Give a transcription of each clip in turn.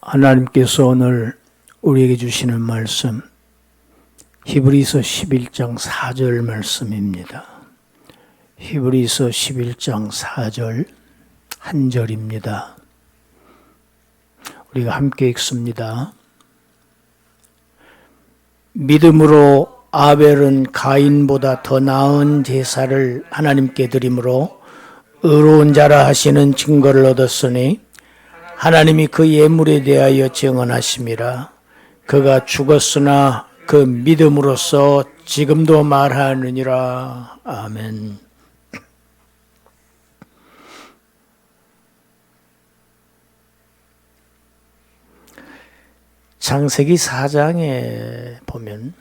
하나님께서 오늘 우리에게 주시는 말씀 히브리서 11장 4절 말씀입니다. 히브리서 11장 4절 한 절입니다. 우리가 함께 읽습니다. 믿음으로 아벨은 가인보다 더 나은 제사를 하나님께 드림으로 의로운 자라 하시는 증거를 얻었으니 하나님이 그 예물에 대하여 증언하심이라. 그가 죽었으나 그 믿음으로써 지금도 말하느니라. 아멘. 창세기 4장에 보면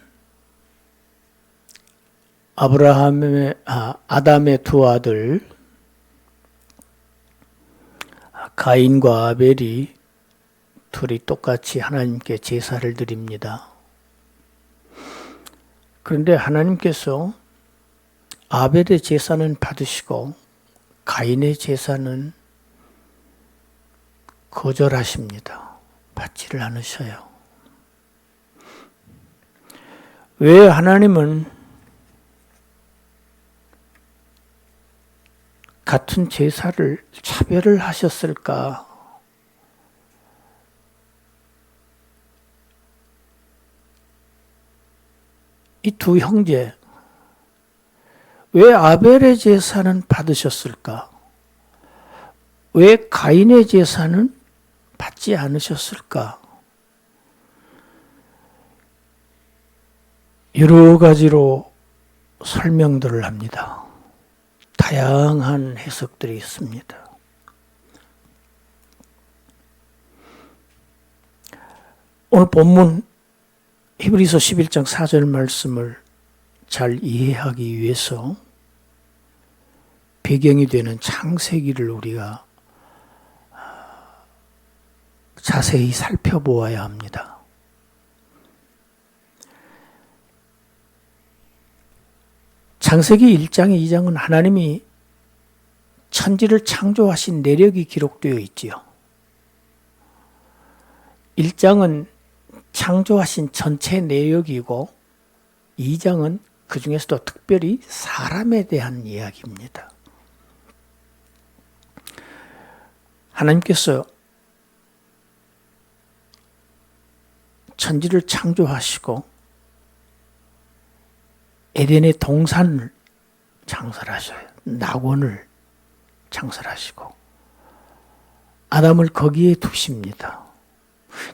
아담의 두 아들 가인과 아벨이 둘이 똑같이 하나님께 제사를 드립니다. 그런데 하나님께서 아벨의 제사는 받으시고 가인의 제사는 거절하십니다. 받지를 않으셔요. 왜 하나님은 같은 제사를 차별을 하셨을까? 이 두 형제, 왜 아벨의 제사는 받으셨을까? 왜 가인의 제사는 받지 않으셨을까? 여러 가지로 설명들을 합니다. 다양한 해석들이 있습니다. 오늘 본문 히브리서 11장 4절 말씀을 잘 이해하기 위해서 배경이 되는 창세기를 우리가 자세히 살펴보아야 합니다. 창세기 1장, 2장은 하나님이 천지를 창조하신 내력이 기록되어 있지요. 1장은 창조하신 전체 내역이고 2장은 그 중에서도 특별히 사람에 대한 이야기입니다. 하나님께서 천지를 창조하시고 에덴의 동산을 창설하셔요. 낙원을 창설하시고 아담을 거기에 두십니다.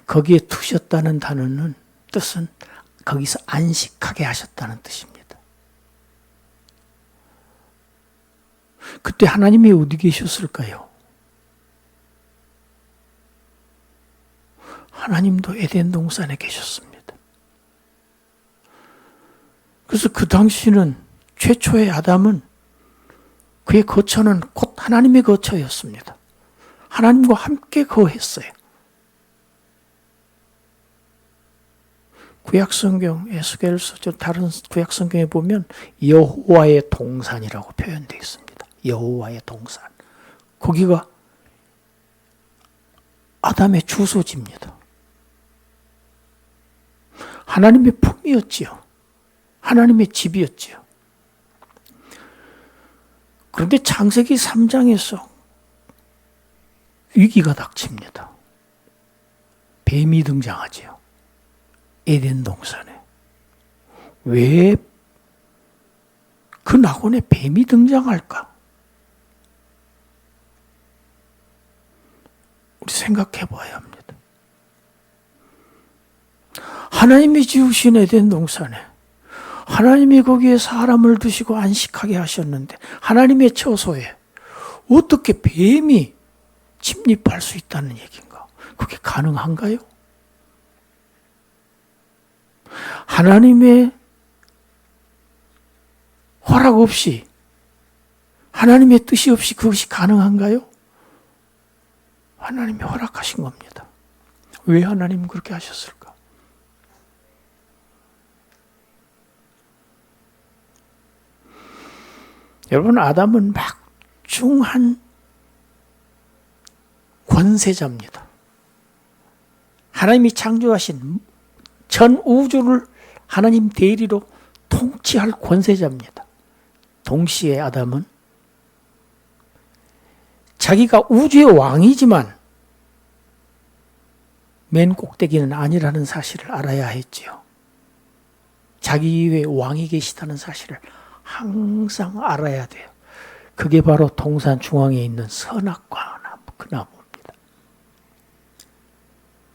거기에 두셨다는 단어는 뜻은 거기서 안식하게 하셨다는 뜻입니다. 그때 하나님이 어디 계셨을까요? 하나님도 에덴 동산에 계셨습니다. 그래서 그 당시는 최초의 아담은 그의 거처는 곧 하나님의 거처였습니다. 하나님과 함께 거했어요. 구약성경, 에스겔서 다른 구약성경에 보면 여호와의 동산이라고 표현되어 있습니다. 여호와의 동산. 거기가 아담의 주소지입니다. 하나님의 품이었지요. 하나님의 집이었지요. 그런데 창세기 3장에서 위기가 닥칩니다. 뱀이 등장하지요. 에덴 동산에. 왜 그 낙원에 뱀이 등장할까? 우리 생각해 봐야 합니다. 하나님이 지으신 에덴 동산에 하나님이 거기에 사람을 두시고 안식하게 하셨는데 하나님의 처소에 어떻게 뱀이 침입할 수 있다는 얘기인가? 그게 가능한가요? 하나님의 허락 없이 하나님의 뜻이 없이 그것이 가능한가요? 하나님이 허락하신 겁니다. 왜 하나님은 그렇게 하셨을까? 여러분, 아담은 막중한 권세자입니다. 하나님이 창조하신 전 우주를 하나님 대리로 통치할 권세자입니다. 동시에 아담은 자기가 우주의 왕이지만 맨 꼭대기는 아니라는 사실을 알아야 했지요. 자기 이외에 왕이 계시다는 사실을 항상 알아야 돼요. 그게 바로 동산 중앙에 있는 선악과 나무, 그 나무입니다.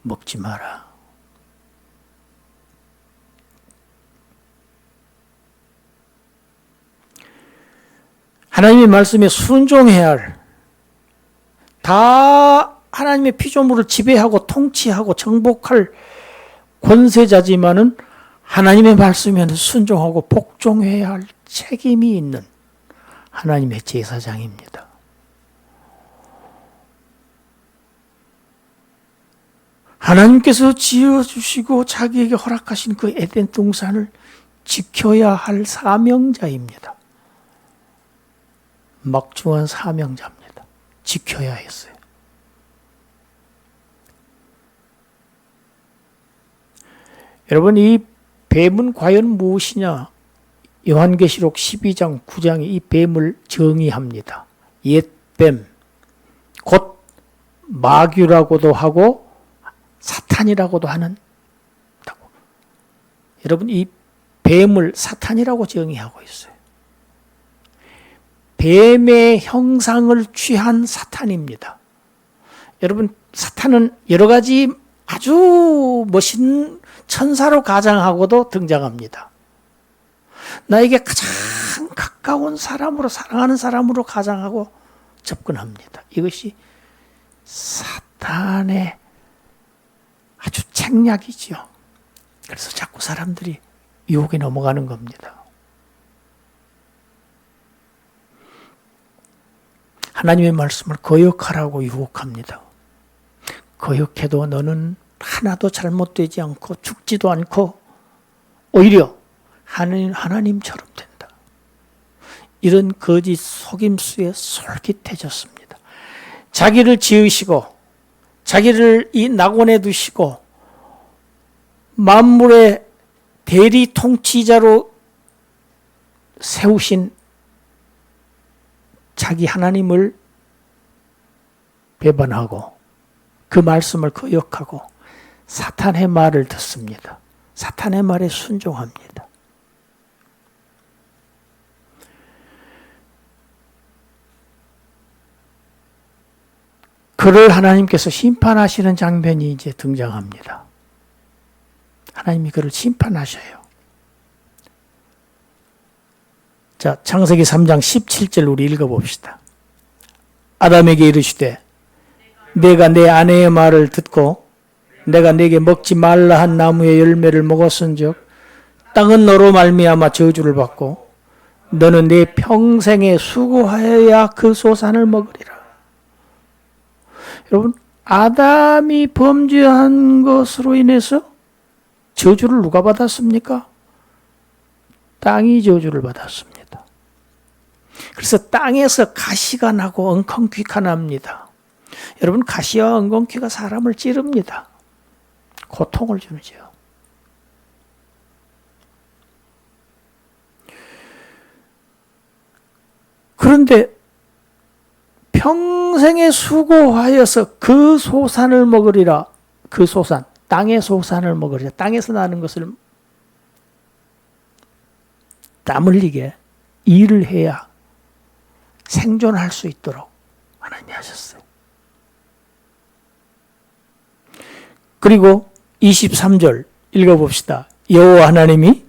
먹지 마라. 하나님의 말씀에 순종해야 할, 다 하나님의 피조물을 지배하고 통치하고 정복할 권세자지만은 하나님의 말씀에는 순종하고 복종해야 할 책임이 있는 하나님의 제사장입니다. 하나님께서 지어주시고 자기에게 허락하신 그 에덴 동산을 지켜야 할 사명자입니다. 막중한 사명자입니다. 지켜야 했어요. 여러분, 이 뱀은 과연 무엇이냐? 요한계시록 12장 9장에 이 뱀을 정의합니다. 옛뱀, 곧 마귀라고도 하고 사탄이라고도 하는. 여러분, 이 뱀을 사탄이라고 정의하고 있어요. 뱀의 형상을 취한 사탄입니다. 여러분, 사탄은 여러 가지 아주 멋진 천사로 가장하고도 등장합니다. 나에게 가장 가까운 사람으로, 사랑하는 사람으로 가장하고 접근합니다. 이것이 사탄의 아주 책략이죠. 그래서 자꾸 사람들이 유혹에 넘어가는 겁니다. 하나님의 말씀을 거역하라고 유혹합니다. 거역해도 너는 하나도 잘못되지 않고 죽지도 않고 오히려 하나님처럼 된다. 이런 거짓 속임수에 솔깃해졌습니다. 자기를 지으시고 자기를 이 낙원에 두시고 만물의 대리 통치자로 세우신 자기 하나님을 배반하고 그 말씀을 거역하고 사탄의 말을 듣습니다. 사탄의 말에 순종합니다. 그를 하나님께서 심판하시는 장면이 이제 등장합니다. 하나님이 그를 심판하셔요. 자, 창세기 3장 17절 우리 읽어봅시다. 아담에게 이르시되 내가 내 아내의 말을 듣고 내가 내게 먹지 말라 한 나무의 열매를 먹었은즉 땅은 너로 말미암아 저주를 받고 너는 내 평생에 수고하여야 그 소산을 먹으리라. 여러분, 아담이 범죄한 것으로 인해서 저주를 누가 받았습니까? 땅이 저주를 받았습니다. 그래서 땅에서 가시가 나고 엉겅퀴가 납니다. 여러분, 가시와 엉겅퀴가 사람을 찌릅니다. 고통을 주죠. 그런데 평생에 수고하여서 그 소산을 먹으리라. 그 소산, 땅의 소산을 먹으리라. 땅에서 나는 것을 땀 흘리게 일을 해야 생존할 수 있도록 하나님이 하셨어요. 그리고 23절 읽어봅시다. 여호와 하나님이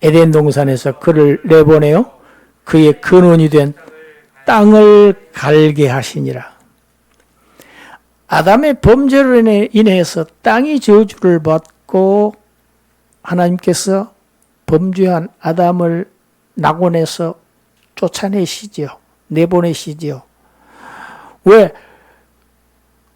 에덴 동산에서 그를 내보내어 그의 근원이 된 땅을 갈게 하시니라. 아담의 범죄로 인해서 땅이 저주를 받고 하나님께서 범죄한 아담을 낙원에서 쫓아내시지요. 내보내시지요. 왜?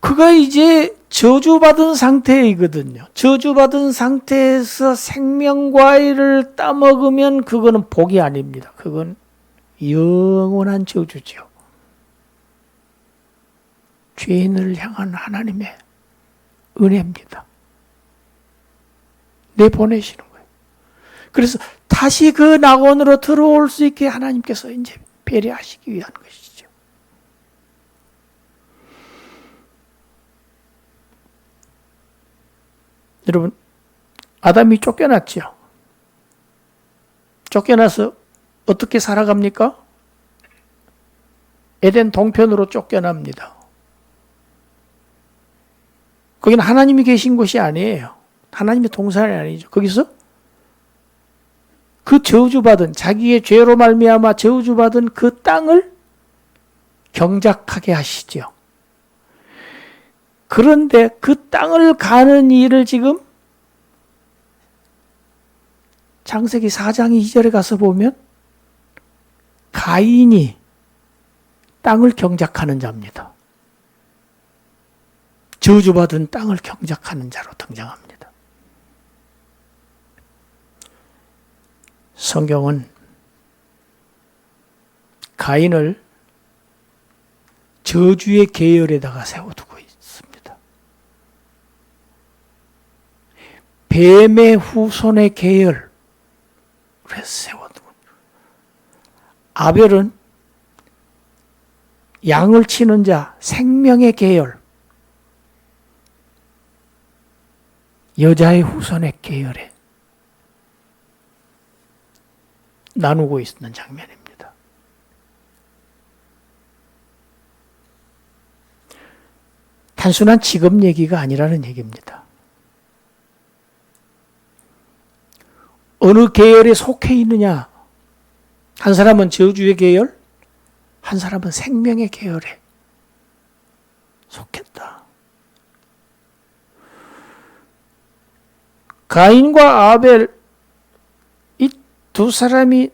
그가 이제 저주받은 상태이거든요. 저주받은 상태에서 생명과일을 따먹으면 그거는 복이 아닙니다. 그건 영원한 저주죠. 죄인을 향한 하나님의 은혜입니다. 내보내시는 거예요. 그래서 다시 그 낙원으로 들어올 수 있게 하나님께서 이제 배려하시기 위한 것이죠. 여러분, 아담이 쫓겨났죠. 쫓겨나서 어떻게 살아갑니까? 에덴 동편으로 쫓겨납니다. 거기는 하나님이 계신 곳이 아니에요. 하나님의 동산이 아니죠. 거기서 그 저주받은, 자기의 죄로 말미암아 저주받은 그 땅을 경작하게 하시죠. 그런데 그 땅을 가는 일을 지금 창세기 4장 2절에 가서 보면 가인이 땅을 경작하는 자입니다. 저주받은 땅을 경작하는 자로 등장합니다. 성경은 가인을 저주의 계열에다가 세워두고 있습니다. 뱀의 후손의 계열에 세워두고, 아벨은 양을 치는 자, 생명의 계열, 여자의 후손의 계열에 나누고 있는 장면입니다. 단순한 직업 얘기가 아니라는 얘기입니다. 어느 계열에 속해 있느냐? 한 사람은 저주의 계열, 한 사람은 생명의 계열에 속했다. 가인과 아벨, 이 두 사람이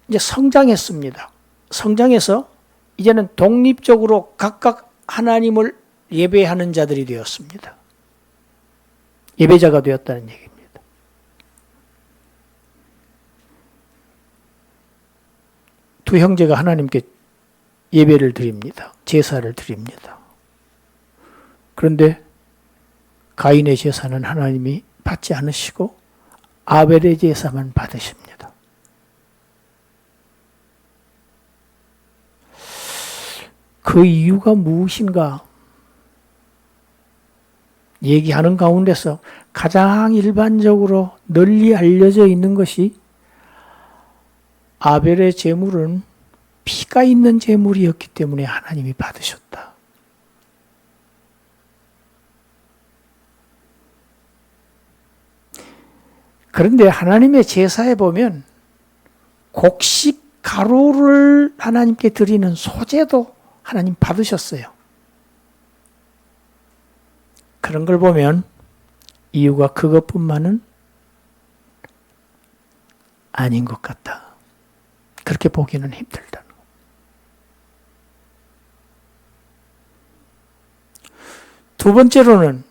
이제 성장했습니다. 성장해서 이제는 독립적으로 각각 하나님을 예배하는 자들이 되었습니다. 예배자가 되었다는 얘기입니다. 두 형제가 하나님께 예배를 드립니다. 제사를 드립니다. 그런데 가인의 제사는 하나님이 받지 않으시고 아벨의 제사만 받으십니다. 그 이유가 무엇인가? 얘기하는 가운데서 가장 일반적으로 널리 알려져 있는 것이 아벨의 제물은 피가 있는 제물이었기 때문에 하나님이 받으셨다. 그런데 하나님의 제사에 보면 곡식 가루를 하나님께 드리는 소제도 하나님 받으셨어요. 그런 걸 보면 이유가 그것뿐만은 아닌 것 같다. 그렇게 보기는 힘들다는 것. 두 번째로는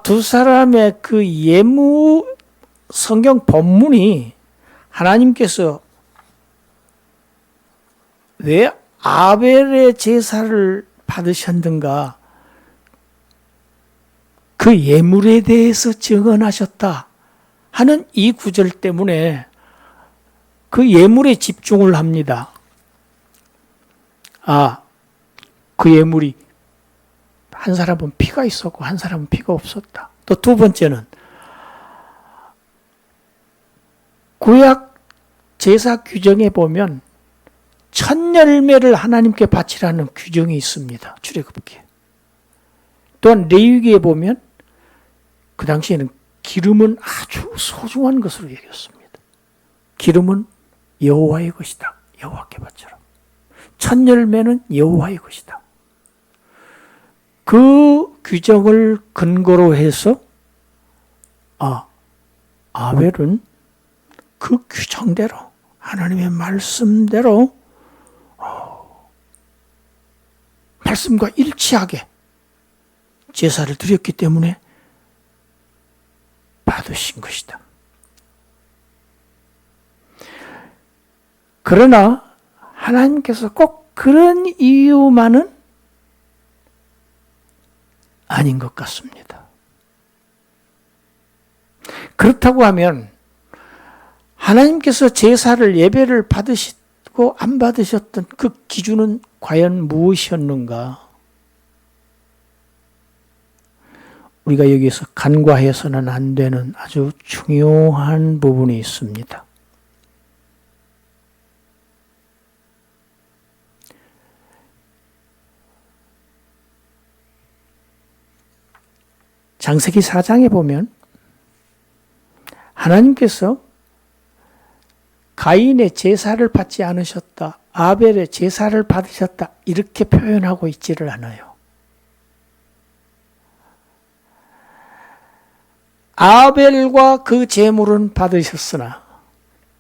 두 사람의 그 예무 성경 본문이 하나님께서 왜 아벨의 제사를 받으셨는가? 그 예물에 대해서 증언하셨다 하는 이 구절 때문에 그 예물에 집중을 합니다. 그 예물이 한 사람은 피가 있었고 한 사람은 피가 없었다. 또 두 번째는 구약 제사 규정에 보면 첫 열매를 하나님께 바치라는 규정이 있습니다. 출애굽기에. 또한 레위기에 보면 그 당시에는 기름은 아주 소중한 것으로 여겼습니다. 기름은 여호와의 것이다. 여호와께 바쳐라. 첫 열매는 여호와의 것이다. 그 규정을 근거로 해서 아벨은 그 규정대로 하나님의 말씀대로 말씀과 일치하게 제사를 드렸기 때문에 받으신 것이다. 그러나 하나님께서 꼭 그런 이유만은 아닌 것 같습니다. 그렇다고 하면 하나님께서 제사를 예배를 받으시고 안 받으셨던 그 기준은 과연 무엇이었는가? 우리가 여기서 간과해서는 안 되는 아주 중요한 부분이 있습니다. 창세기 4장에 보면 하나님께서 가인의 제사를 받지 않으셨다, 아벨의 제사를 받으셨다 이렇게 표현하고 있지를 않아요. 아벨과 그 제물은 받으셨으나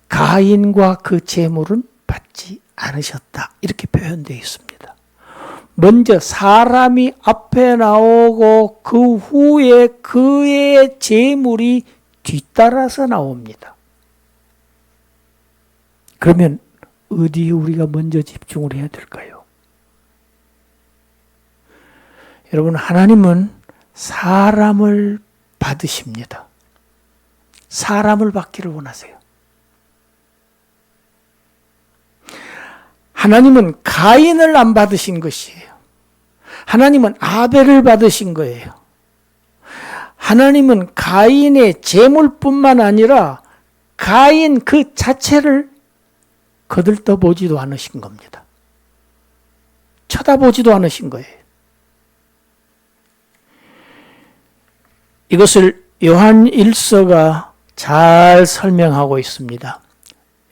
가인과 그 제물은 받지 않으셨다 이렇게 표현되어 있습니다. 먼저 사람이 앞에 나오고 그 후에 그의 제물이 뒤따라서 나옵니다. 그러면 어디에 우리가 먼저 집중을 해야 될까요? 여러분, 하나님은 사람을 받으십니다. 사람을 받기를 원하세요. 하나님은 가인을 안 받으신 것이에요. 하나님은 아벨을 받으신 거예요. 하나님은 가인의 제물뿐만 아니라 가인 그 자체를 거들떠보지도 않으신 겁니다. 쳐다보지도 않으신 거예요. 이것을 요한 1서가 잘 설명하고 있습니다.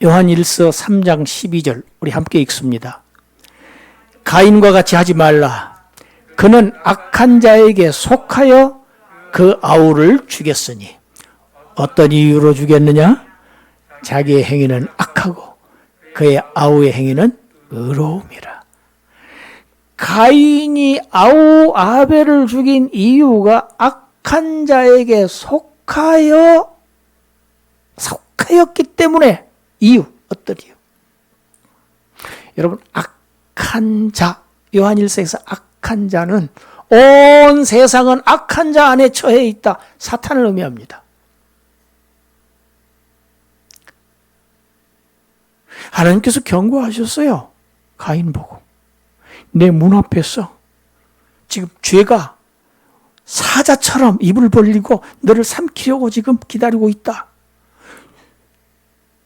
요한 1서 3장 12절 우리 함께 읽습니다. 가인과 같이 하지 말라. 그는 악한 자에게 속하여 그 아우를 죽였으니 어떤 이유로 죽였느냐? 자기의 행위는 악하고 그의 아우의 행위는 의로움이라. 가인이 아우 아벨을 죽인 이유가 악한 자에게 속하였기 때문에. 이유, 어떤 이유? 여러분, 악한 자, 요한 1서에서 악한 자는 온 세상은 악한 자 안에 처해 있다. 사탄을 의미합니다. 하나님께서 경고하셨어요. 가인 보고. 내 문 앞에서 지금 죄가 사자처럼 입을 벌리고 너를 삼키려고 지금 기다리고 있다.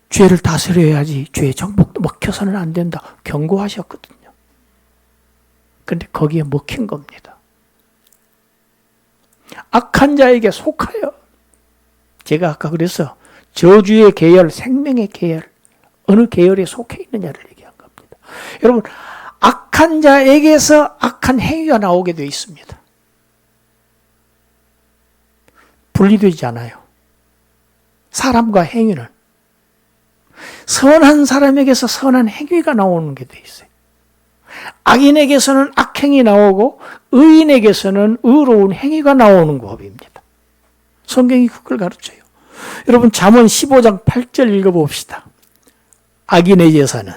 죄를 다스려야지 죄의 정복도 먹혀서는 안 된다. 경고하셨거든요. 그런데 거기에 먹힌 겁니다. 악한 자에게 속하여. 제가 아까 그래서 저주의 계열, 생명의 계열, 어느 계열에 속해 있느냐를 얘기한 겁니다. 여러분, 악한 자에게서 악한 행위가 나오게 되어 있습니다. 분리되지 않아요. 사람과 행위는. 선한 사람에게서 선한 행위가 나오는 게 돼 있어요. 악인에게서는 악행이 나오고 의인에게서는 의로운 행위가 나오는 법입니다. 성경이 그걸 가르쳐요. 여러분, 잠언 15장 8절 읽어봅시다. 악인의 제사는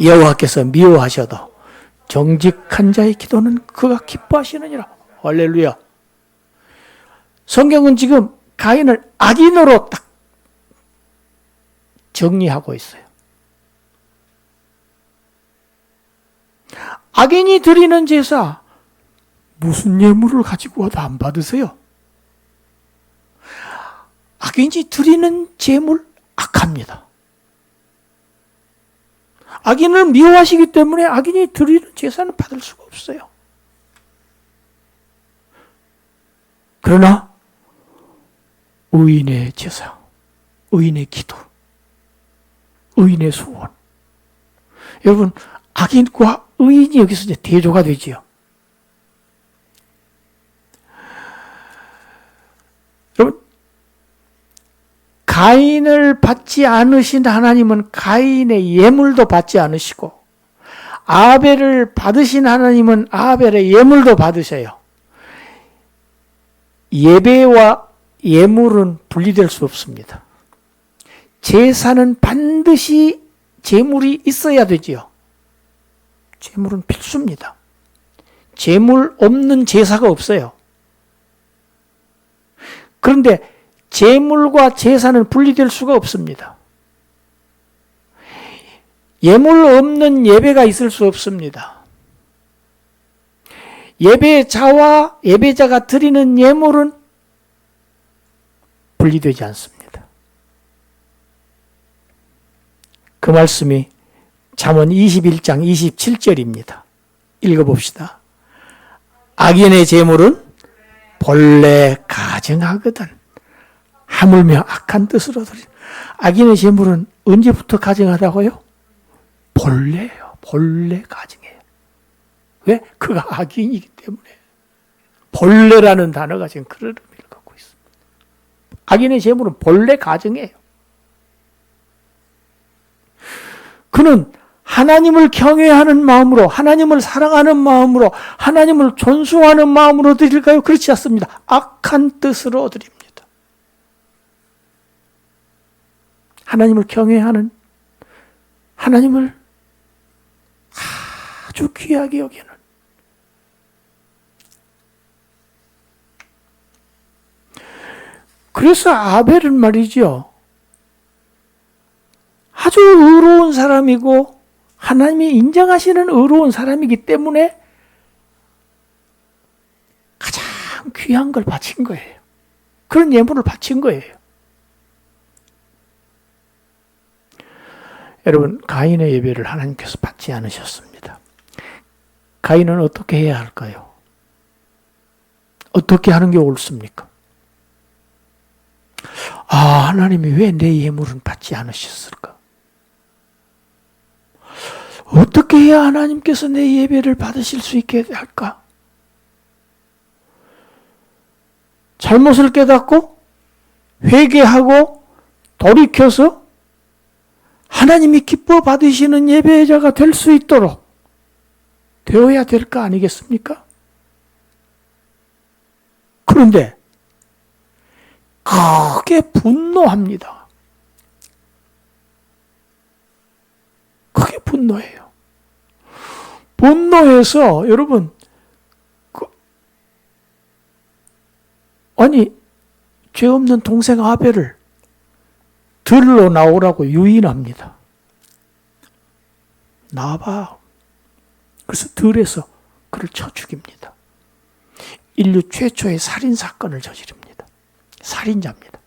여호와께서 미워하셔도 정직한 자의 기도는 그가 기뻐하시느니라. 할렐루야. 성경은 지금 가인을 악인으로 딱 정리하고 있어요. 악인이 드리는 제사, 무슨 예물을 가지고 와도 안 받으세요? 악인이 드리는 제물, 악합니다. 악인을 미워하시기 때문에 악인이 드리는 제사는 받을 수가 없어요. 그러나 의인의 제사, 의인의 기도, 의인의 소원. 여러분, 악인과 의인이 여기서 이제 대조가 되지요. 여러분, 가인을 받지 않으신 하나님은 가인의 예물도 받지 않으시고, 아벨을 받으신 하나님은 아벨의 예물도 받으셔요. 예배와 예물은 분리될 수 없습니다. 제사는 반드시 제물이 있어야 되지요. 제물은 필수입니다. 제물 없는 제사가 없어요. 그런데 제물과 제사는 분리될 수가 없습니다. 예물 없는 예배가 있을 수 없습니다. 예배자와 예배자가 드리는 예물은 분리되지 않습니다. 그 말씀이 잠언 21장 27절입니다. 읽어봅시다. 악인의 재물은 본래 가증하거든 하물며 악한 뜻으로 드리. 악인의 재물은 언제부터 가증하다고요? 본래예요. 본래 가증해요. 왜? 그가 악인이기 때문에. 본래라는 단어가 지금 그런 의미를 갖고 있습니다. 악인의 재물은 본래 가증해요. 그는 하나님을 경외하는 마음으로, 하나님을 사랑하는 마음으로, 하나님을 존중하는 마음으로 드릴까요? 그렇지 않습니다. 악한 뜻으로 드립니다. 하나님을 경외하는, 하나님을 아주 귀하게 여기는, 그래서 아벨은 말이죠, 아주 의로운 사람이고 하나님이 인정하시는 의로운 사람이기 때문에 가장 귀한 걸 바친 거예요. 그런 예물을 바친 거예요. 여러분, 가인의 예배를 하나님께서 받지 않으셨습니다. 가인은 어떻게 해야 할까요? 어떻게 하는 게 옳습니까? 하나님이 왜 내 예물은 받지 않으셨을까? 어떻게 해야 하나님께서 내 예배를 받으실 수 있게 할까? 잘못을 깨닫고 회개하고 돌이켜서 하나님이 기뻐 받으시는 예배자가 될 수 있도록 되어야 될 거 아니겠습니까? 그런데 크게 분노합니다. 크게 분노해요. 분노해서 여러분, 아니 죄 없는 동생 아벨을 들러 나오라고 유인합니다. 나와봐. 그래서 들에서 그를 쳐 죽입니다. 인류 최초의 살인사건을 저지릅니다. 살인자입니다.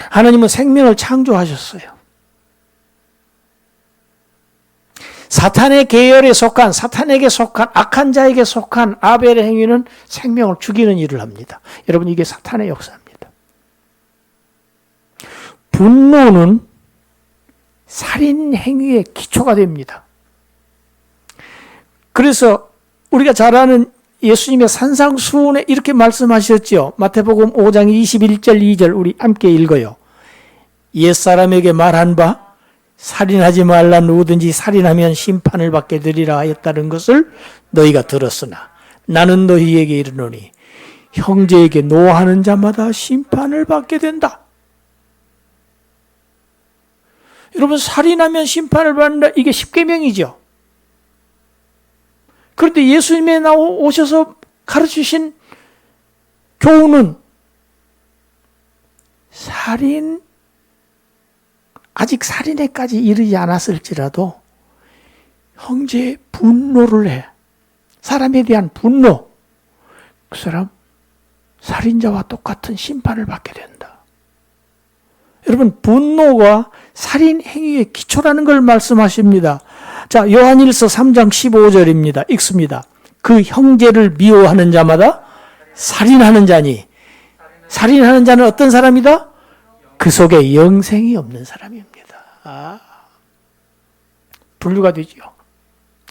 하나님은 생명을 창조하셨어요. 사탄의 계열에 속한, 사탄에게 속한, 악한 자에게 속한 아벨의 행위는 생명을 죽이는 일을 합니다. 여러분, 이게 사탄의 역사입니다. 분노는 살인 행위의 기초가 됩니다. 그래서 우리가 잘 아는 예수님의 산상수훈에 이렇게 말씀하셨죠. 마태복음 5장 21절 2절 우리 함께 읽어요. 옛사람에게 말한 바 살인하지 말라, 누구든지 살인하면 심판을 받게 되리라 하였다는 것을 너희가 들었으나 나는 너희에게 이르노니 형제에게 노하는 자마다 심판을 받게 된다. 여러분, 살인하면 심판을 받는다. 이게 십계명이죠. 그런데 예수님이 오셔서 가르치신 교훈은 아직 살인에까지 이르지 않았을지라도 형제의 분노를 해. 사람에 대한 분노. 그 사람 살인자와 똑같은 심판을 받게 된다. 여러분, 분노가 살인 행위의 기초라는 걸 말씀하십니다. 자, 요한일서 3장 15절입니다. 읽습니다. 그 형제를 미워하는 자마다 살인하는 자니, 살인하는 자는 어떤 사람이다? 그 속에 영생이 없는 사람입니다. 분류가 되죠.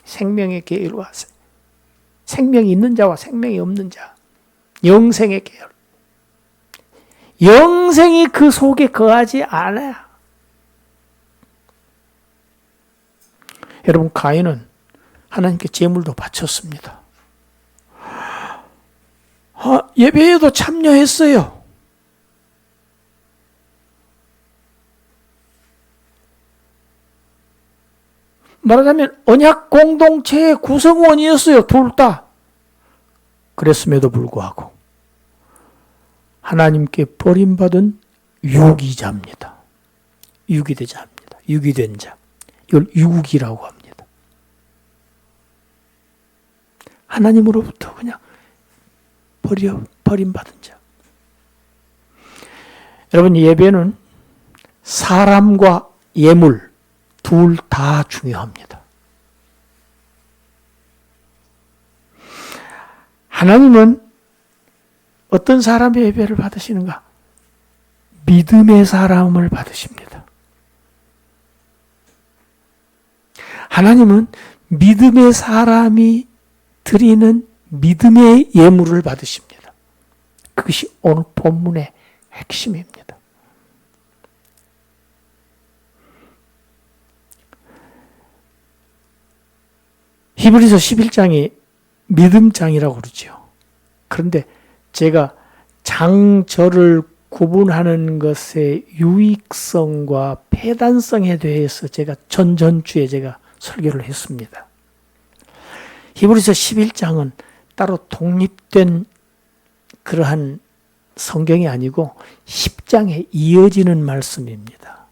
생명의 계열과 생명이 있는 자와 생명이 없는 자, 영생의 계열. 영생이 그 속에 거하지 않아요. 여러분, 가인은 하나님께 제물도 바쳤습니다. 예배에도 참여했어요. 말하자면 언약 공동체의 구성원이었어요. 둘 다. 그랬음에도 불구하고 하나님께 버림받은 유기자입니다. 유기되자입니다. 유기된 자. 이걸 유기라고 합니다. 하나님으로부터 그냥 버림받은 자. 여러분, 예배는 사람과 예물 둘 다 중요합니다. 하나님은 어떤 사람의 예배를 받으시는가? 믿음의 사람을 받으십니다. 하나님은 믿음의 사람이 드리는 믿음의 예물을 받으십니다. 그것이 오늘 본문의 핵심입니다. 히브리서 11장이 믿음장이라고 그러죠. 그런데 제가 장절을 구분하는 것의 유익성과 폐단성에 대해서 제가 전전주에 제가 설교를 했습니다. 히브리서 11장은 따로 독립된 그러한 성경이 아니고 10장에 이어지는 말씀입니다.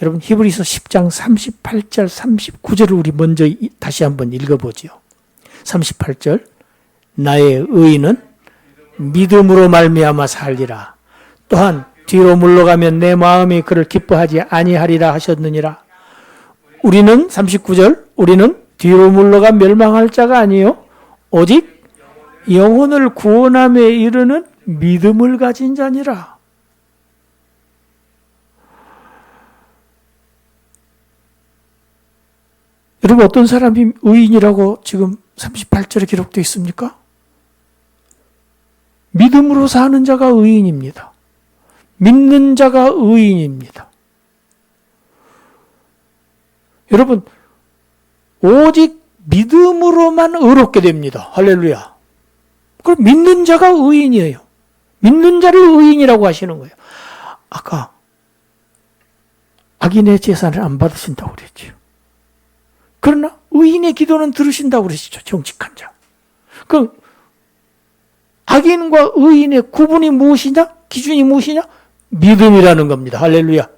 여러분, 히브리서 10장 38절, 39절을 우리 먼저 다시 한번 읽어보죠. 38절, 나의 의인은 믿음으로 말미암아 살리라. 또한 뒤로 물러가면 내 마음이 그를 기뻐하지 아니하리라 하셨느니라. 우리는 39절, 우리는 뒤로 물러가 멸망할 자가 아니요 오직 영혼을 구원함에 이르는 믿음을 가진 자니라. 여러분, 어떤 사람이 의인이라고 지금 38절에 기록되어 있습니까? 믿음으로 사는 자가 의인입니다. 믿는 자가 의인입니다. 여러분, 오직 믿음으로만 의롭게 됩니다. 할렐루야. 그럼 믿는 자가 의인이에요. 믿는 자를 의인이라고 하시는 거예요. 아까 악인의 제사를 안 받으신다고 그랬죠. 그러나 의인의 기도는 들으신다고 그러시죠. 정직한 자. 그럼 악인과 의인의 구분이 무엇이냐? 기준이 무엇이냐? 믿음이라는 겁니다. 할렐루야.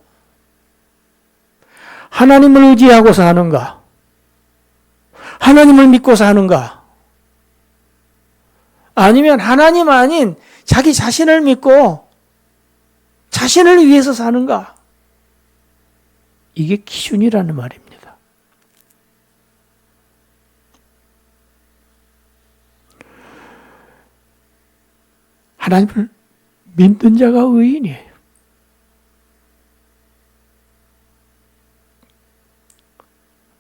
하나님을 의지하고 사는가? 하나님을 믿고 사는가? 아니면 하나님 아닌 자기 자신을 믿고 자신을 위해서 사는가? 이게 기준이라는 말입니다. 하나님을 믿는 자가 의인이에요.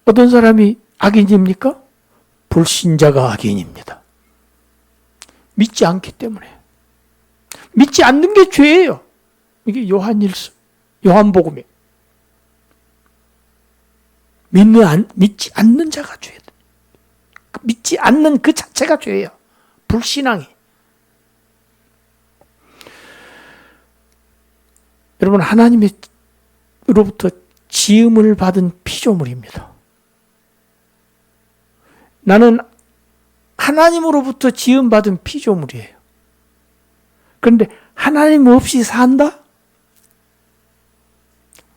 어떤 사람이 악인입니까? 불신자가 악인입니다. 믿지 않기 때문에. 믿지 않는 게 죄예요. 이게 요한복음에. 믿지 않는 자가 죄다. 믿지 않는 그 자체가 죄예요. 불신앙이. 여러분, 하나님으로부터 지음을 받은 피조물입니다. 나는 하나님으로부터 지음받은 피조물이에요. 그런데 하나님 없이 산다?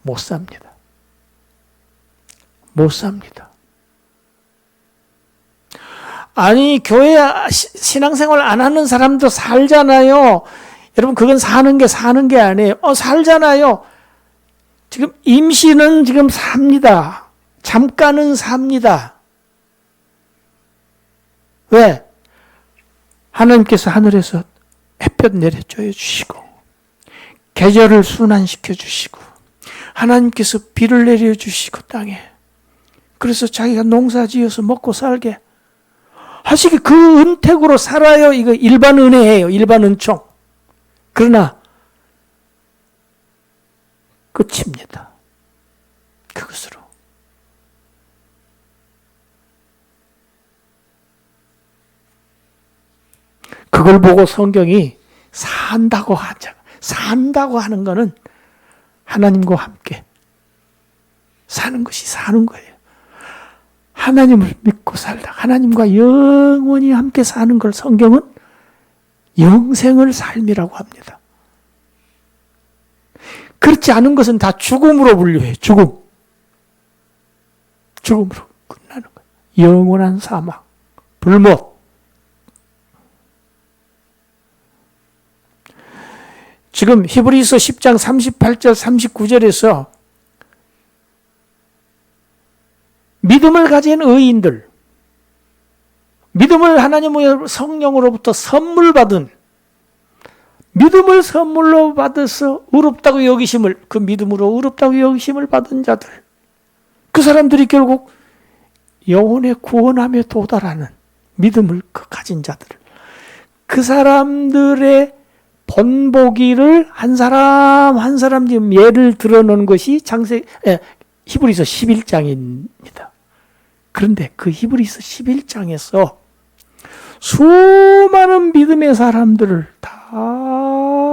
못 삽니다. 못 삽니다. 아니, 교회 신앙생활 안 하는 사람도 살잖아요. 여러분, 그건 사는 게 아니에요. 살잖아요. 지금 임시는 지금 삽니다. 잠깐은 삽니다. 왜? 하나님께서 하늘에서 햇볕 내려줘 주시고, 계절을 순환시켜 주시고, 하나님께서 비를 내려 주시고 땅에, 그래서 자기가 농사 지어서 먹고 살게 하시기, 그 은택으로 살아요. 이거 일반 은혜예요. 일반 은총. 그러나 끝입니다. 그것으로. 그걸 보고 성경이 산다고 하는 것은 하나님과 함께 사는 것이 사는 거예요. 하나님을 믿고 살다 하나님과 영원히 함께 사는 걸 성경은 영생을 삶이라고 합니다. 그렇지 않은 것은 다 죽음으로 분류해요. 죽음으로 끝나는 거예요. 영원한 사망, 불못. 지금 히브리서 10장 38절 39절에서 믿음을 가진 의인들, 믿음을 하나님의 성령으로부터 선물 받은, 믿음을 선물로 받아서 의롭다고 여기심을, 그 믿음으로 의롭다고 여기심을 받은 자들, 그 사람들이 결국 영혼의 구원함에 도달하는 믿음을 가진 자들, 그 사람들의 본보기를 한 사람 한 사람 지금 예를 들어놓은 것이 히브리서 11장입니다. 그런데 그 히브리서 11장에서 수많은 믿음의 사람들을 다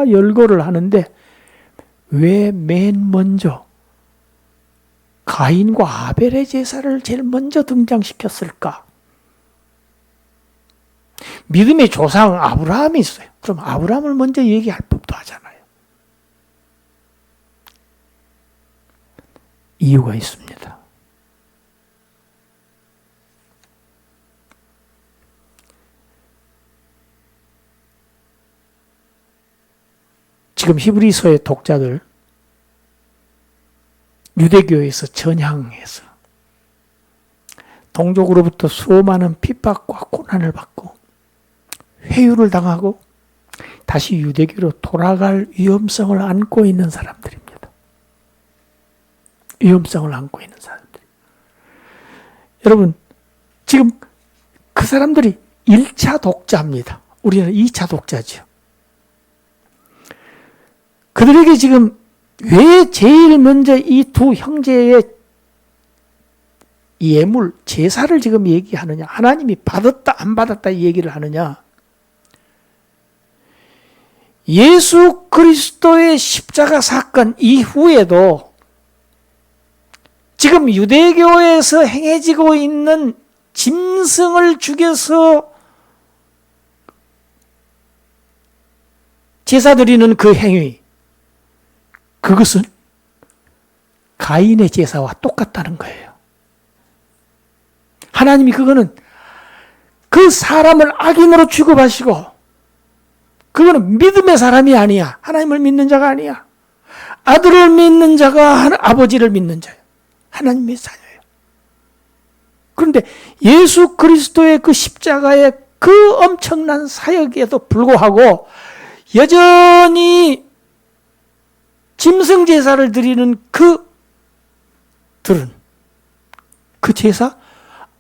열거를 하는데 왜 맨 먼저 가인과 아벨의 제사를 제일 먼저 등장시켰을까? 믿음의 조상 아브라함이 있어요. 그럼 아브라함을 먼저 얘기할 법도 하잖아요. 이유가 있습니다. 지금 히브리서의 독자들, 유대교에서 전향해서 동족으로부터 수많은 핍박과 고난을 받고 회유를 당하고 다시 유대교로 돌아갈 위험성을 안고 있는 사람들입니다. 위험성을 안고 있는 사람들. 여러분, 지금 그 사람들이 1차 독자입니다. 우리는 2차 독자죠. 그들에게 지금 왜 제일 먼저 이 두 형제의 예물, 제사를 지금 얘기하느냐? 하나님이 받았다, 안 받았다 이 얘기를 하느냐? 예수 그리스도의 십자가 사건 이후에도 지금 유대교에서 행해지고 있는 짐승을 죽여서 제사 드리는 그 행위, 그것은 가인의 제사와 똑같다는 거예요. 하나님이 그거는 그 사람을 악인으로 취급하시고 그거는 믿음의 사람이 아니야. 하나님을 믿는 자가 아니야. 아들을 믿는 자가 아버지를 믿는 자예요. 하나님의 자녀예요. 그런데 예수 그리스도의 그 십자가의 그 엄청난 사역에도 불구하고 여전히 짐승 제사를 드리는 그들은 그 제사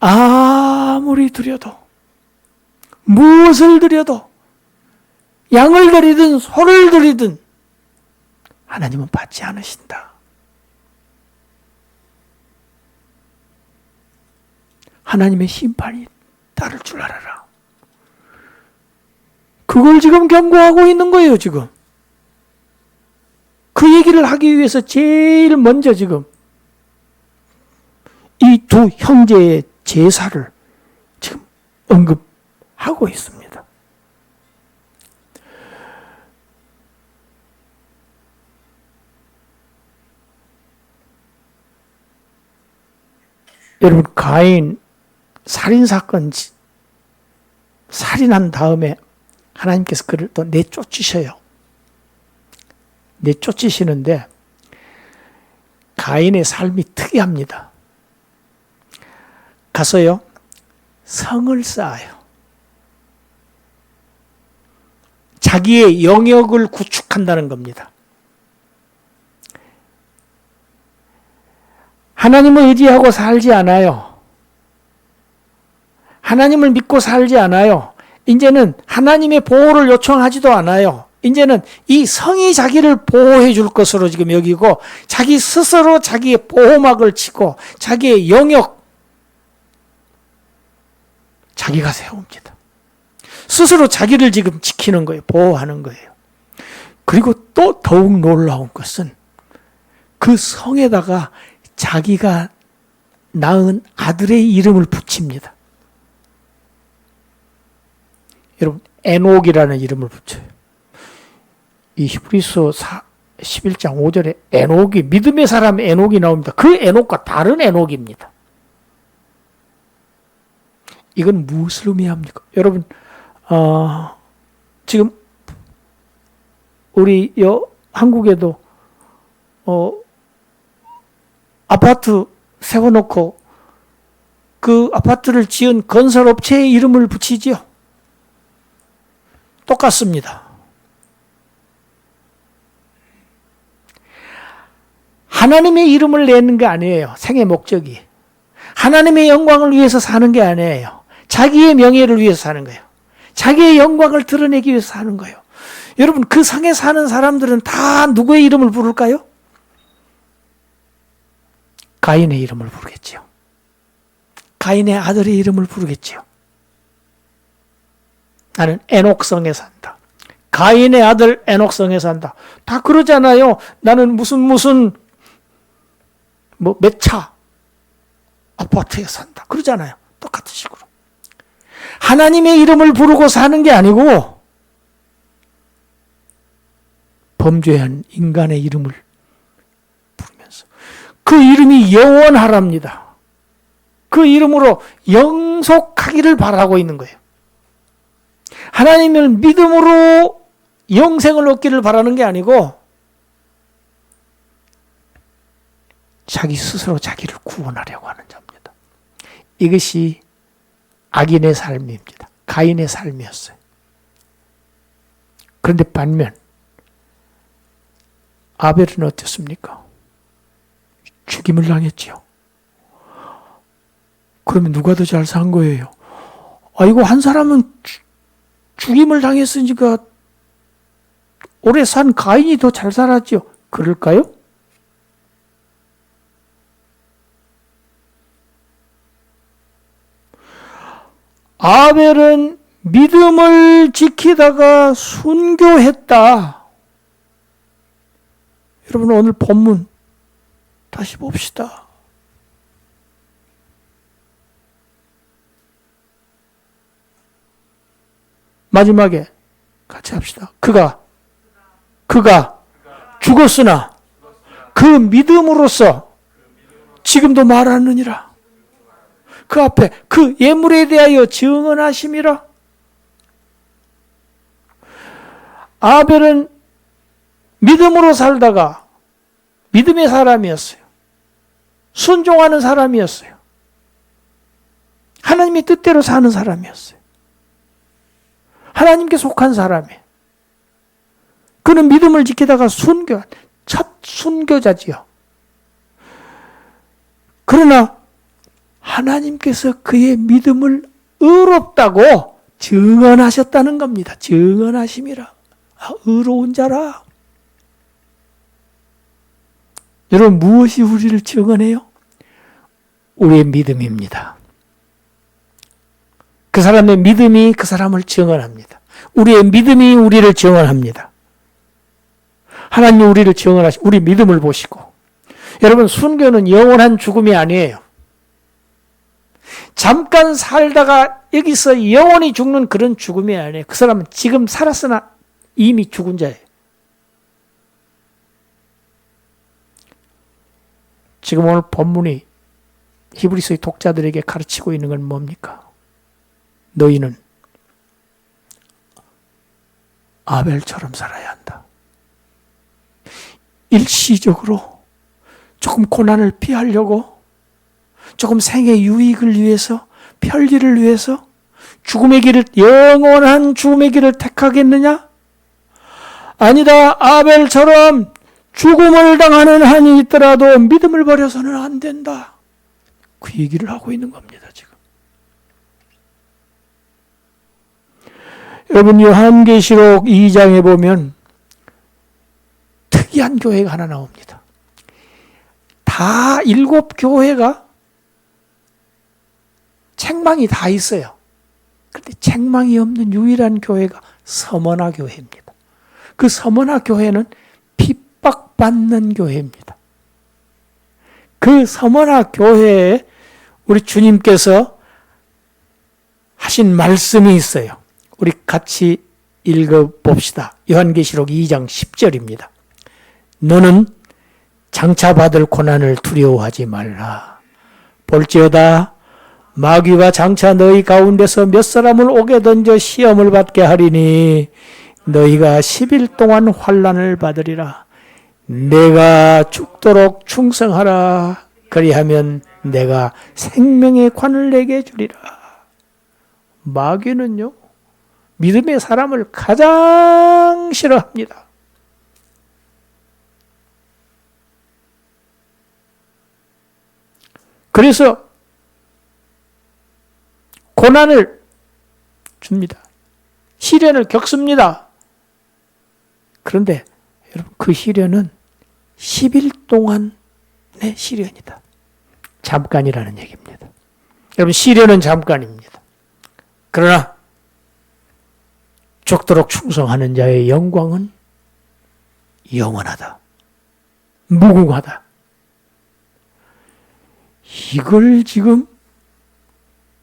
아무리 드려도 무엇을 드려도 양을 드리든 소를 드리든 하나님은 받지 않으신다. 하나님의 심판이 따를 줄 알아라. 그걸 지금 경고하고 있는 거예요, 지금. 그 얘기를 하기 위해서 제일 먼저 지금 이 두 형제의 제사를 지금 언급하고 있습니다. 여러분, 가인 살인사건 살인한 다음에 하나님께서 그를 또 내쫓으셔요. 내쫓으시는데 가인의 삶이 특이합니다. 가서요, 성을 쌓아요. 자기의 영역을 구축한다는 겁니다. 하나님을 의지하고 살지 않아요. 하나님을 믿고 살지 않아요. 이제는 하나님의 보호를 요청하지도 않아요. 이제는 이 성이 자기를 보호해 줄 것으로 지금 여기고 자기 스스로 자기의 보호막을 치고 자기의 영역 자기가 세웁니다. 스스로 자기를 지금 지키는 거예요. 보호하는 거예요. 그리고 또 더욱 놀라운 것은 그 성에다가 자기가 낳은 아들의 이름을 붙입니다. 여러분, 에녹이라는 이름을 붙여요. 이 히브리서 11장 5절에 에녹이, 믿음의 사람 에녹이 나옵니다. 그 에녹과 다른 에녹입니다. 이건 무엇을 의미합니까? 여러분, 지금 우리 한국에도 아파트 세워놓고 그 아파트를 지은 건설업체의 이름을 붙이지요. 똑같습니다. 하나님의 이름을 내는 게 아니에요. 생의 목적이. 하나님의 영광을 위해서 사는 게 아니에요. 자기의 명예를 위해서 사는 거예요. 자기의 영광을 드러내기 위해서 사는 거예요. 여러분, 그 상에 사는 사람들은 다 누구의 이름을 부를까요? 가인의 이름을 부르겠지요. 가인의 아들의 이름을 부르겠지요. 나는 에녹성에 산다. 가인의 아들 에녹성에 산다. 다 그러잖아요. 나는 무슨 몇 차 아파트에 산다. 그러잖아요. 똑같은 식으로. 하나님의 이름을 부르고 사는 게 아니고 범죄한 인간의 이름을 부르면서 그 이름이 영원하랍니다. 그 이름으로 영속하기를 바라고 있는 거예요. 하나님을 믿음으로 영생을 얻기를 바라는 게 아니고 자기 스스로 자기를 구원하려고 하는 자입니다. 이것이 악인의 삶입니다. 가인의 삶이었어요. 그런데 반면 아벨은 어땠습니까? 죽임을 당했지요. 그러면 누가 더 잘 산 거예요? 이거 한 사람은 죽임을 당했으니까 오래 산 가인이 더 잘 살았죠. 그럴까요? 아벨은 믿음을 지키다가 순교했다. 여러분, 오늘 본문 다시 봅시다. 마지막에 같이 합시다. 그가 죽었으나 그 믿음으로써 지금도 말하느니라. 그 앞에 그 예물에 대하여 증언하심이라. 아벨은 믿음으로 살다가 믿음의 사람이었어요. 순종하는 사람이었어요. 하나님의 뜻대로 사는 사람이었어요. 하나님께 속한 사람이에요. 그는 믿음을 지키다가 첫 순교자지요. 그러나 하나님께서 그의 믿음을 의롭다고 증언하셨다는 겁니다. 증언하심이라. 의로운 자라. 여러분, 무엇이 우리를 증언해요? 우리의 믿음입니다. 그 사람의 믿음이 그 사람을 증언합니다. 우리의 믿음이 우리를 증언합니다. 하나님이 우리를 증언하시고 우리 믿음을 보시고. 여러분, 순교는 영원한 죽음이 아니에요. 잠깐 살다가 여기서 영원히 죽는 그런 죽음이 아니에요. 그 사람은 지금 살았으나 이미 죽은 자예요. 지금 오늘 본문이 히브리서의 독자들에게 가르치고 있는 건 뭡니까? 너희는 아벨처럼 살아야 한다. 일시적으로 조금 고난을 피하려고, 조금 생의 유익을 위해서, 편리를 위해서 죽음의 길을, 영원한 죽음의 길을 택하겠느냐? 아니다. 아벨처럼 죽음을 당하는 한이 있더라도 믿음을 버려서는 안 된다. 그 얘기를 하고 있는 겁니다, 지금. 여러분, 요한계시록 2장에 보면 특이한 교회가 하나 나옵니다. 다 7교회가 책망이 다 있어요. 그런데 책망이 없는 유일한 교회가 서머나 교회입니다. 그 서머나 교회는 핍박받는 교회입니다. 그 서머나 교회에 우리 주님께서 하신 말씀이 있어요. 우리 같이 읽어봅시다. 요한계시록 2장 10절입니다. 너는 장차 받을 고난을 두려워하지 말라. 볼지어다 마귀가 장차 너희 가운데서 몇 사람을 옥에 던져 시험을 받게 하리니 너희가 10일 동안 환난을 받으리라. 내가 죽도록 충성하라. 그리하면 내가 생명의 관을 내게 주리라. 마귀는요, 믿음의 사람을 가장 싫어합니다. 그래서 고난을 줍니다. 시련을 겪습니다. 그런데 여러분, 그 시련은 10일 동안의 시련이다. 잠깐이라는 얘기입니다. 여러분, 시련은 잠깐입니다. 그러나 죽도록 충성하는 자의 영광은 영원하다. 무궁하다. 이걸 지금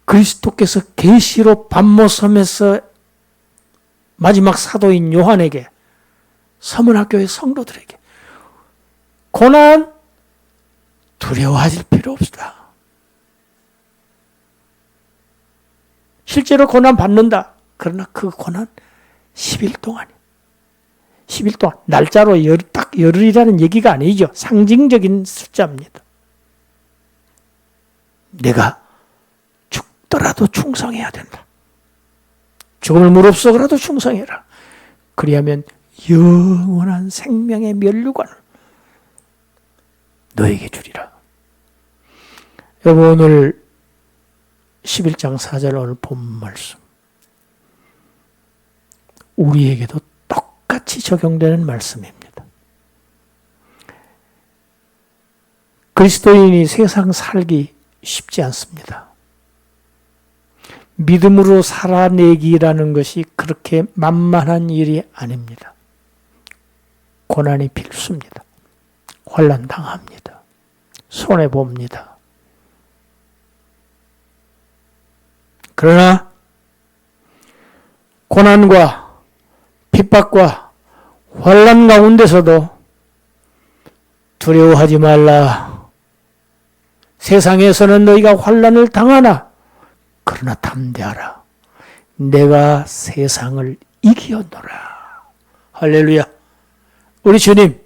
그리스도께서 계시로 반모섬에서 마지막 사도인 요한에게, 서문학교의 성도들에게 고난 두려워하실 필요 없다. 실제로 고난 받는다. 그러나 그 고난 10일 동안이에요. 10일 동안. 날짜로 딱 열흘이라는 얘기가 아니죠. 상징적인 숫자입니다. 내가 죽더라도 충성해야 된다. 죽음을 무릅쓰고라도 충성해라. 그리하면 영원한 생명의 면류관을 너에게 주리라. 여러분, 오늘 11장 4절 오늘 본 말씀, 우리에게도 똑같이 적용되는 말씀입니다. 그리스도인이 세상 살기 쉽지 않습니다. 믿음으로 살아내기라는 것이 그렇게 만만한 일이 아닙니다. 고난이 필수입니다. 환난 당합니다. 손해봅니다. 그러나 고난과 핍박과 환난 가운데서도 두려워하지 말라. 세상에서는 너희가 환난을 당하나 그러나 담대하라. 내가 세상을 이기었노라. 할렐루야. 우리 주님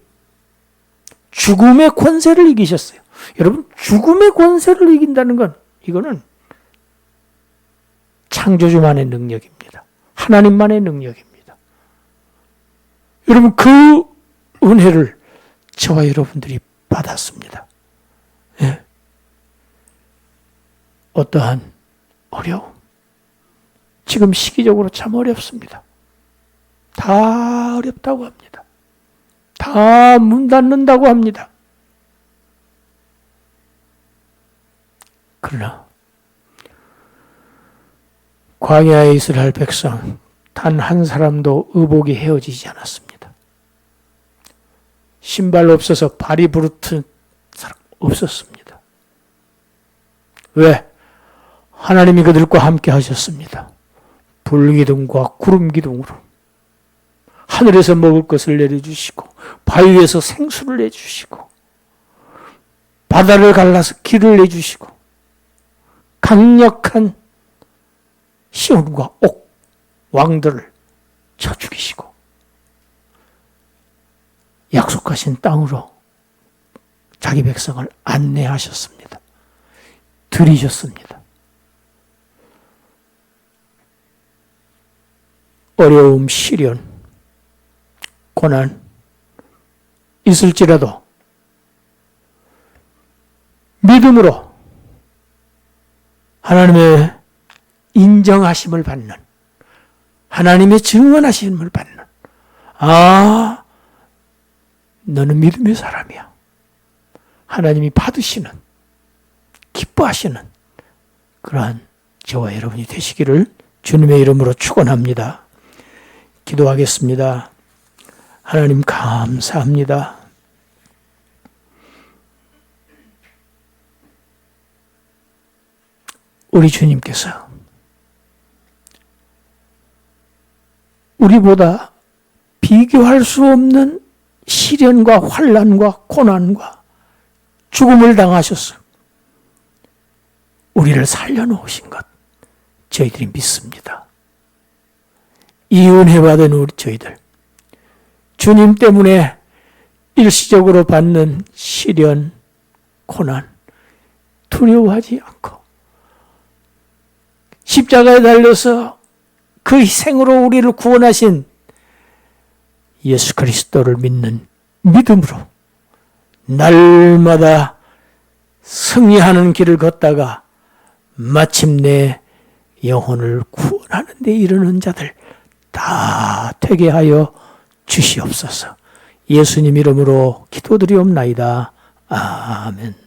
죽음의 권세를 이기셨어요. 여러분, 죽음의 권세를 이긴다는 건 이거는 창조주만의 능력입니다. 하나님만의 능력입니다. 여러분, 그 은혜를 저와 여러분들이 받았습니다. 예. 어떠한 어려움, 지금 시기적으로 참 어렵습니다. 다 어렵다고 합니다. 다 문 닫는다고 합니다. 그러나 광야의 이스라엘 백성 단 한 사람도 의복이 헤어지지 않았습니다. 신발 없어서 발이 부르튼 사람 없었습니다. 왜? 하나님이 그들과 함께 하셨습니다. 불기둥과 구름기둥으로 하늘에서 먹을 것을 내려주시고 바위에서 생수를 내주시고 바다를 갈라서 길을 내주시고 강력한 시온과 옥 왕들을 쳐 죽이시고 약속하신 땅으로 자기 백성을 안내하셨습니다. 들이셨습니다. 어려움, 시련, 고난 있을지라도 믿음으로 하나님의 인정하심을 받는, 하나님의 증언하심을 받는, 아, 너는 믿음의 사람이야. 하나님이 받으시는, 기뻐하시는 그러한 저와 여러분이 되시기를 주님의 이름으로 축원합니다. 기도하겠습니다. 하나님 감사합니다. 우리 주님께서 우리보다 비교할 수 없는 시련과 환난과 고난과 죽음을 당하셔서 우리를 살려놓으신 것 저희들이 믿습니다. 이 은혜 받은 우리 저희들 주님 때문에 일시적으로 받는 시련, 고난 두려워하지 않고 십자가에 달려서 그 희생으로 우리를 구원하신 예수 그리스도를 믿는 믿음으로 날마다 승리하는 길을 걷다가 마침내 영혼을 구원하는 데 이르는 자들 다 되게 하여 주시옵소서. 예수님 이름으로 기도드리옵나이다. 아멘.